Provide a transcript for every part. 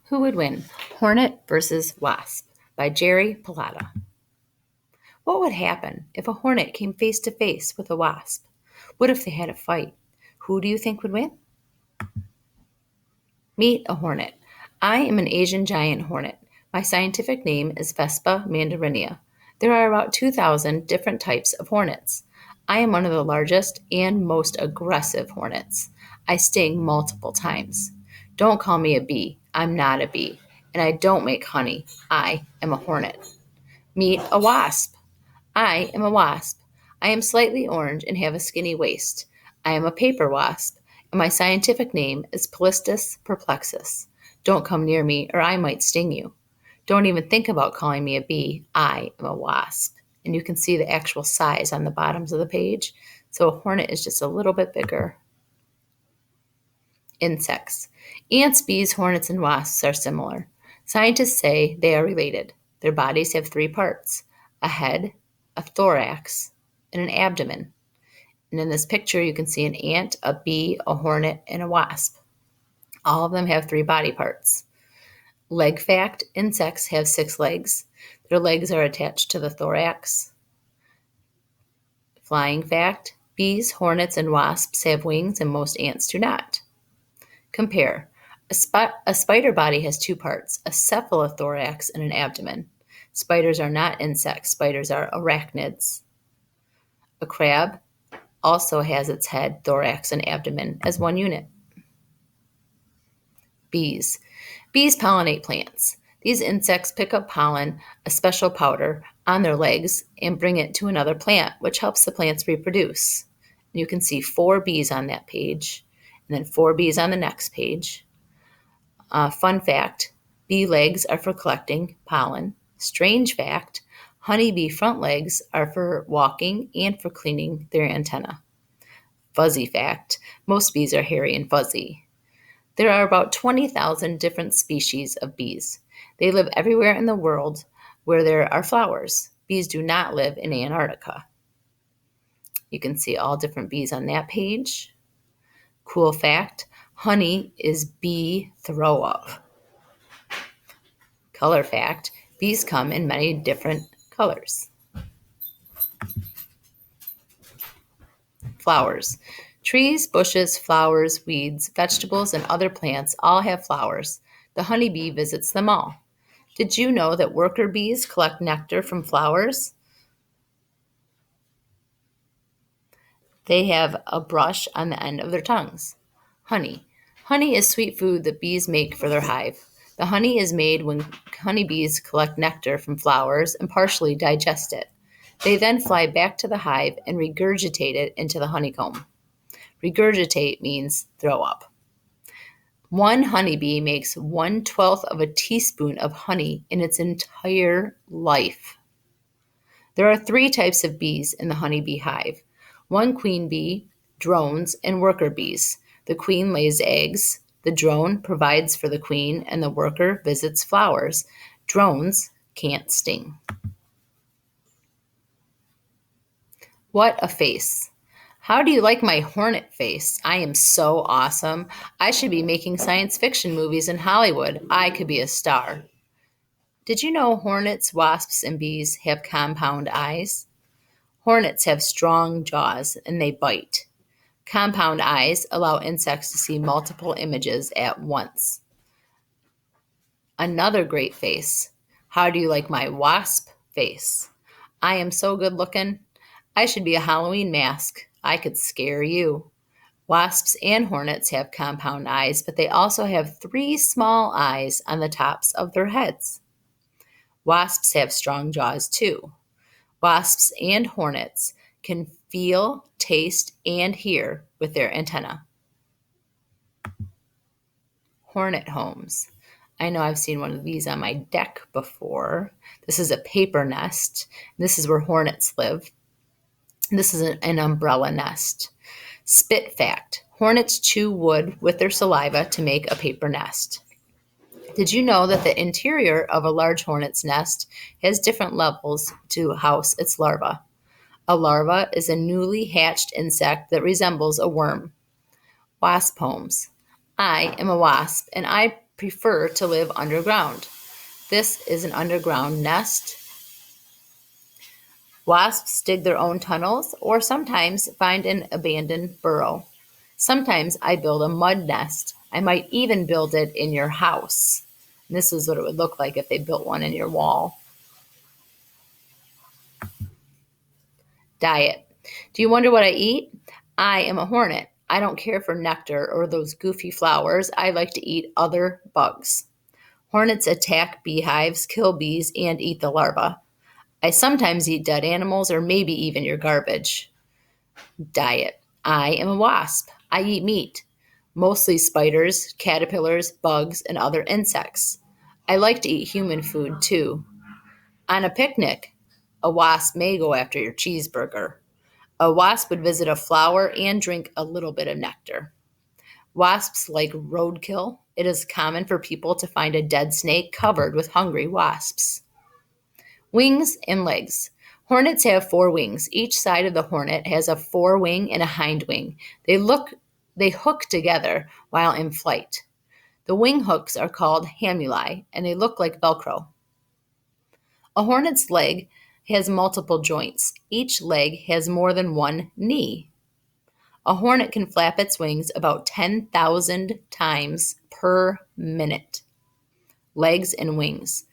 Who would win? Hornet versus Wasp by Jerry Pallotta. What would happen if a hornet came face to face with a wasp? What if they had a fight? Who do you think would win? Meet a hornet. I am an Asian giant hornet. My scientific name is Vespa mandarinia. There are about 2,000 different types of hornets. I am one of the largest and most aggressive hornets. I sting multiple times. Don't call me a bee. I'm not a bee. And I don't make honey. I am a hornet. Meet a wasp. I am a wasp. I am slightly orange and have a skinny waist. I am a paper wasp, and my scientific name is Palistus perplexus. Don't come near me, or I might sting you. Don't even think about calling me a bee. I am a wasp. And you can see the actual size on the bottoms of the page. So a hornet is just a little bit bigger. Insects. Ants, bees, hornets, and wasps are similar. Scientists say they are related. Their bodies have three parts: a head, a thorax, and an abdomen. And in this picture, you can see an ant, a bee, a hornet, and a wasp. All of them have three body parts. Leg fact: insects have 6 legs. Their legs are attached to the thorax. Flying fact: bees, hornets, and wasps have wings, and most ants do not. Compare. A spider body has 2 parts, a cephalothorax and an abdomen. Spiders are not insects. Spiders are arachnids. A crab also has its head, thorax, and abdomen as one unit. Bees. Bees pollinate plants. These insects pick up pollen, a special powder, on their legs and bring it to another plant, which helps the plants reproduce. You can see 4 bees on that page, and then 4 bees on the next page. Fun fact, bee legs are for collecting pollen. Strange fact, honeybee front legs are for walking and for cleaning their antenna. Fuzzy fact, most bees are hairy and fuzzy. There are about 20,000 different species of bees. They live everywhere in the world where there are flowers. Bees do not live in Antarctica. You can see all different bees on that page. Cool fact, honey is bee throw up. Color fact, bees come in many different colors. Flowers. Trees, bushes, flowers, weeds, vegetables, and other plants all have flowers. The honeybee visits them all. Did you know that worker bees collect nectar from flowers? They have a brush on the end of their tongues. Honey. Honey is sweet food that bees make for their hive. The honey is made when honeybees collect nectar from flowers and partially digest it. They then fly back to the hive and regurgitate it into the honeycomb. Regurgitate means throw up. One honeybee makes 1/12 of a teaspoon of honey in its entire life. There are 3 types of bees in the honeybee hive. One queen bee, drones, and worker bees. The queen lays eggs. The drone provides for the queen, and the worker visits flowers. Drones can't sting. What a face. How do you like my hornet face? I am so awesome. I should be making science fiction movies in Hollywood. I could be a star. Did you know hornets, wasps, and bees have compound eyes? Hornets have strong jaws and they bite. Compound eyes allow insects to see multiple images at once. Another great face. How do you like my wasp face? I am so good looking. I should be a Halloween mask. I could scare you. Wasps and hornets have compound eyes, but they also have 3 small eyes on the tops of their heads. Wasps have strong jaws too. Wasps and hornets can feel, taste, and hear with their antennae. Hornet homes. I know I've seen one of these on my deck before. This is a paper nest. This is where hornets live. This is an umbrella nest. Spit fact. Hornets chew wood with their saliva to make a paper nest. Did you know that the interior of a large hornet's nest has different levels to house its larva? A larva is a newly hatched insect that resembles a worm. Wasp homes. I am a wasp, and I prefer to live underground. This is an underground nest. Wasps dig their own tunnels or sometimes find an abandoned burrow. Sometimes I build a mud nest. I might even build it in your house. And this is what it would look like if they built one in your wall. Diet. Do you wonder what I eat? I am a hornet. I don't care for nectar or those goofy flowers. I like to eat other bugs. Hornets attack beehives, kill bees, and eat the larvae. I sometimes eat dead animals or maybe even your garbage. Diet. I am a wasp. I eat meat, mostly spiders, caterpillars, bugs, and other insects. I like to eat human food too. On a picnic, a wasp may go after your cheeseburger. A wasp would visit a flower and drink a little bit of nectar. Wasps like roadkill. It is common for people to find a dead snake covered with hungry wasps. Wings and legs. Hornets have 4 wings. Each side of the hornet has a forewing and a hind wing. They hook together while in flight. The wing hooks are called hamuli, and they look like Velcro. A hornet's leg has multiple joints. Each leg has more than one knee. A hornet can flap its wings about 10,000 times per minute. Legs and wings.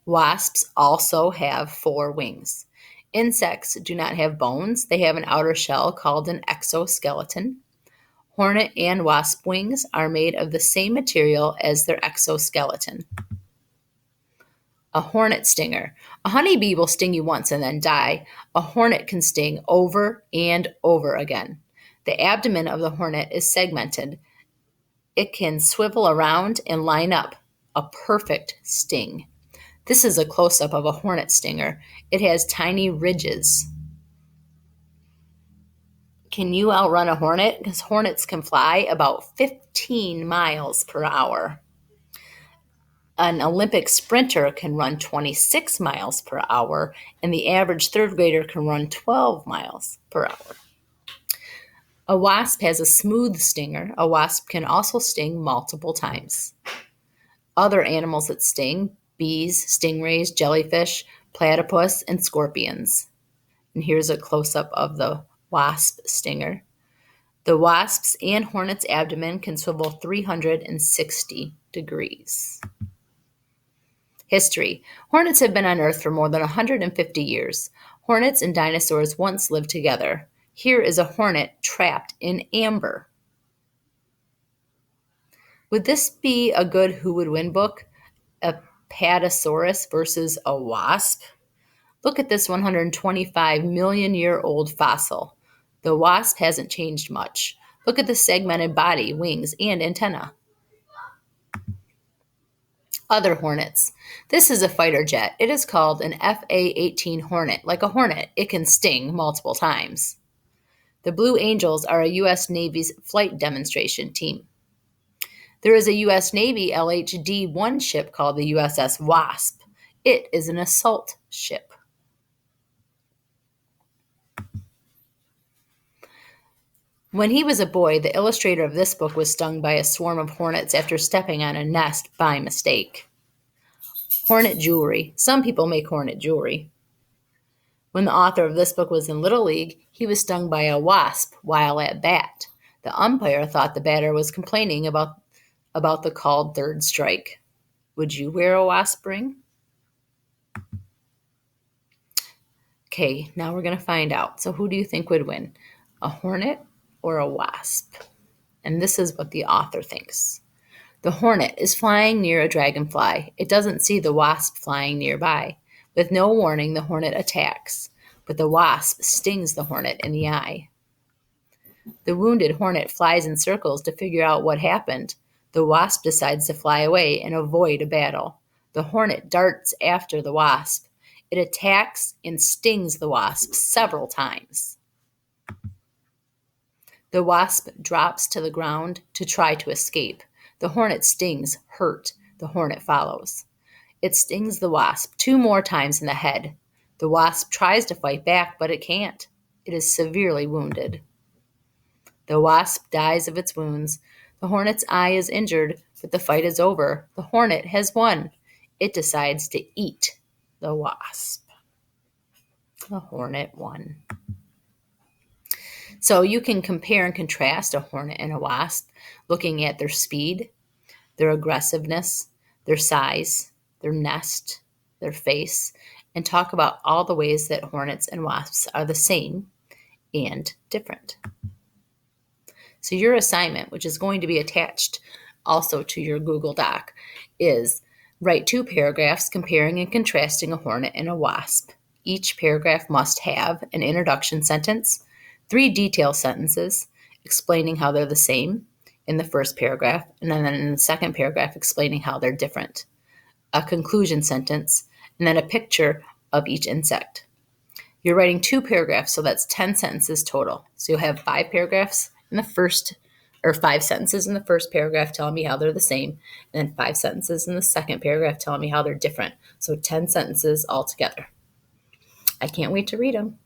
Wasps also have 4 wings. Insects do not have bones. They have an outer shell called an exoskeleton. Hornet and wasp wings are made of the same material as their exoskeleton. A hornet stinger. A honeybee will sting you once and then die. A hornet can sting over and over again. The abdomen of the hornet is segmented. It can swivel around and line up. A perfect sting. This is a close-up of a hornet stinger. It has tiny ridges. Can you outrun a hornet? Because hornets can fly about 15 miles per hour. An Olympic sprinter can run 26 miles per hour, and the average third grader can run 12 miles per hour. A wasp has a smooth stinger. A wasp can also sting multiple times. Other animals that sting: bees, stingrays, jellyfish, platypus, and scorpions. And here's a close-up of the wasp stinger. The wasp's and hornet's abdomen can swivel 360 degrees. History. Hornets have been on Earth for more than 150 years. Hornets and dinosaurs once lived together. Here is a hornet trapped in amber. Would this be a good Who Would Win book? A Patasaurus versus a wasp? Look at this 125 million year old fossil. The wasp hasn't changed much. Look at the segmented body, wings, and antenna. Other hornets. This is a fighter jet. It is called an FA-18 Hornet. Like a hornet, it can sting multiple times. The Blue Angels are a U.S. Navy's flight demonstration team. There is a U.S. Navy LHD-1 ship called the USS Wasp. It is an assault ship. When he was a boy, the illustrator of this book was stung by a swarm of hornets after stepping on a nest by mistake. Hornet jewelry. Some people make hornet jewelry. When the author of this book was in Little League, he was stung by a wasp while at bat. The umpire thought the batter was complaining about the called third strike. Would you wear a wasp ring? Okay, now we're going to find out. So who do you think would win? A hornet or a wasp? And this is what the author thinks. The hornet is flying near a dragonfly. It doesn't see the wasp flying nearby. With no warning, the hornet attacks, but the wasp stings the hornet in the eye. The wounded hornet flies in circles to figure out what happened. The wasp decides to fly away and avoid a battle. The hornet darts after the wasp. It attacks and stings the wasp several times. The wasp drops to the ground to try to escape. The hornet stings, hurt. The hornet follows. It stings the wasp 2 more times in the head. The wasp tries to fight back, but it can't. It is severely wounded. The wasp dies of its wounds. The hornet's eye is injured, but the fight is over. The hornet has won. It decides to eat the wasp. The hornet won. So you can compare and contrast a hornet and a wasp, looking at their speed, their aggressiveness, their size, their nest, their face, and talk about all the ways that hornets and wasps are the same and different. So your assignment, which is going to be attached also to your Google Doc, is write 2 paragraphs comparing and contrasting a hornet and a wasp. Each paragraph must have an introduction sentence, 3 detail sentences explaining how they're the same in the first paragraph, and then in the second paragraph explaining how they're different, a conclusion sentence, and then a picture of each insect. You're writing 2 paragraphs, so that's 10 sentences total. So you'll have 5 paragraphs in the first, or 5 sentences in the first paragraph telling me how they're the same, and then 5 sentences in the second paragraph telling me how they're different. So 10 sentences altogether. I can't wait to read them.